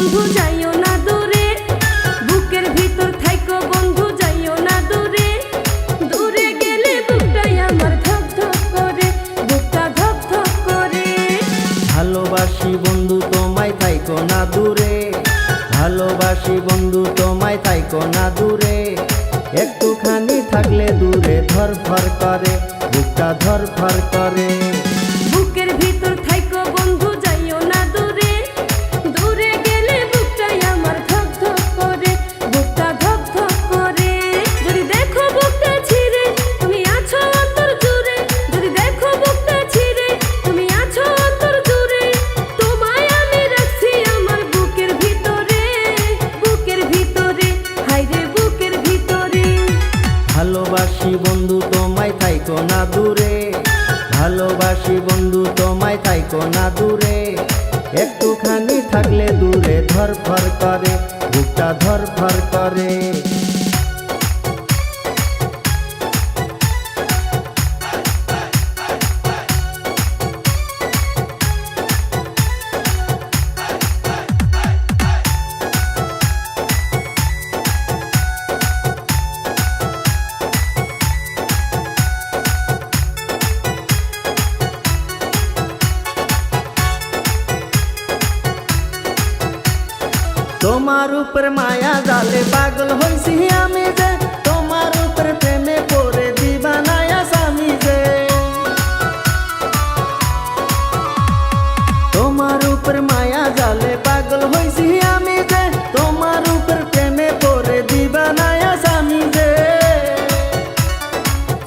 বন্ধু যাইও না দূরে, বুকের ভিতর থাইকো বন্ধু যাইও না দূরে। দূরে গেলে বুকটাই আমার ধক ধক করে, বুকটা ধক ধক করে। ভালোবাসি বন্ধু তোমায় থাইকো না দূরে, ভালোবাসি বন্ধু তোমায় থাইকো না দূরে। একটুখানি থাকলে দূরে ধরফর করে, বুকটা ধরফর করে। বুকের ভিতর থাইকো বন্ধু যাইও না দূরে, দূরে গেলে বুকটাই আমার ধক ধক করে, বুকটা ধক ধক করে। যদি দেখো বুকটা ছিঁড়ে তুমি আছো অন্তর জুড়ে, যদি দেখো বুকটা ছিঁড়ে তুমি আছো অন্তর জুড়ে। তোমায় আমি রাখছি আমার বুকের ভিতরে, বুকের ভিতরে, হায়রে বুকের ভিতরে। ভালোবাসি বন্ধু তোমায় থাইকো না দূরে, ভালোবাসি বন্ধু তোমায় থাইকো না দূরে। একটুখানি থাকলে দূরে ধরফর করে, বুকটা ধরফর করে। তোমার উপর মায়া জালে পাগল হইছি আমি যে, তোমার উপর প্রেমে পড়ে দিবানায়া স্বামী যে। তোমার উপর মায়া জালে পাগল হইছি আমি যে, তোমার উপর প্রেমে পড়ে দিবানায়া স্বামী যে।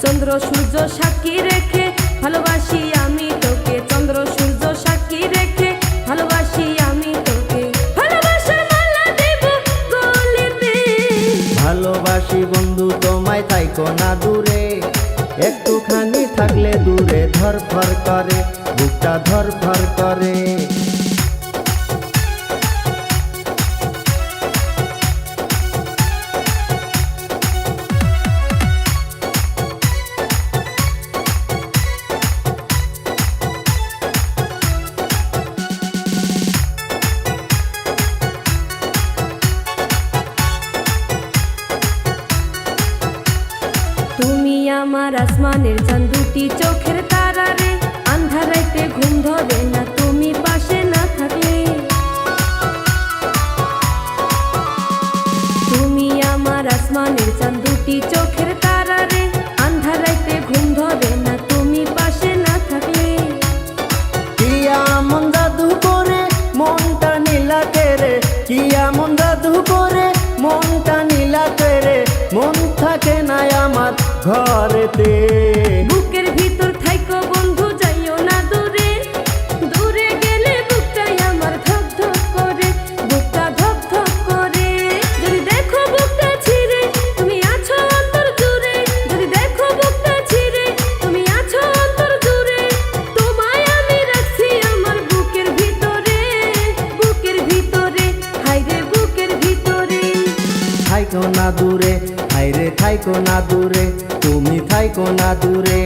চন্দ্র সূর্য সাক্ষী রেখে ভালোবাসি আমি তোকে, চন্দ্র সূর্য সাক্ষী রেখে ভালোবাসি আমি তোকে। ভালোবাসার মালা দেব গলেতে। ভালোবাসি বন্ধু তোমায় থাইকো না দূরে, একটুখানি থাকলে দূরে ধরফর করে, বুকটা ধরফর করে। তুমি আমার আসমানের চাঁদ, দুটি চোখের তারা রে। আন্ধারাইতে ঘুম ধরে না তুমি পাশে না থাকলে। তুমি আমার আসমানের চাঁদ, দুটি চোখের তারা রে। আন্ধারাইতে ঘুম ধরে না তুমি পাশে না থাকলে। কি এমন জাদু করে মনটা নীলাতে রে, কি এমন জাদু করে মনটা নীলাতে রে। মন থাকে না আমার ঘরেতে। বুকের ভিতর থাইকো বন্ধু যাইও না দূরে, দূরে গেলে বুকটাই আমার ধক ধক করে, বুকটা ধক ধক করে। যদি দেখো বুকটা ছিঁড়ে তুমি আছো অন্তর জুড়ে, যদি দেখো বুকটা ছিঁড়ে তুমি আছো অন্তর জুড়ে। তোমায় আমি রাখছি আমার বুকের ভিতরে, বুকের ভিতরে, হায়রে বুকের ভিতরে। থাইকো না দূরে, হায়রে থাইকো না দূরে, তুমি থাইকো না দূরে।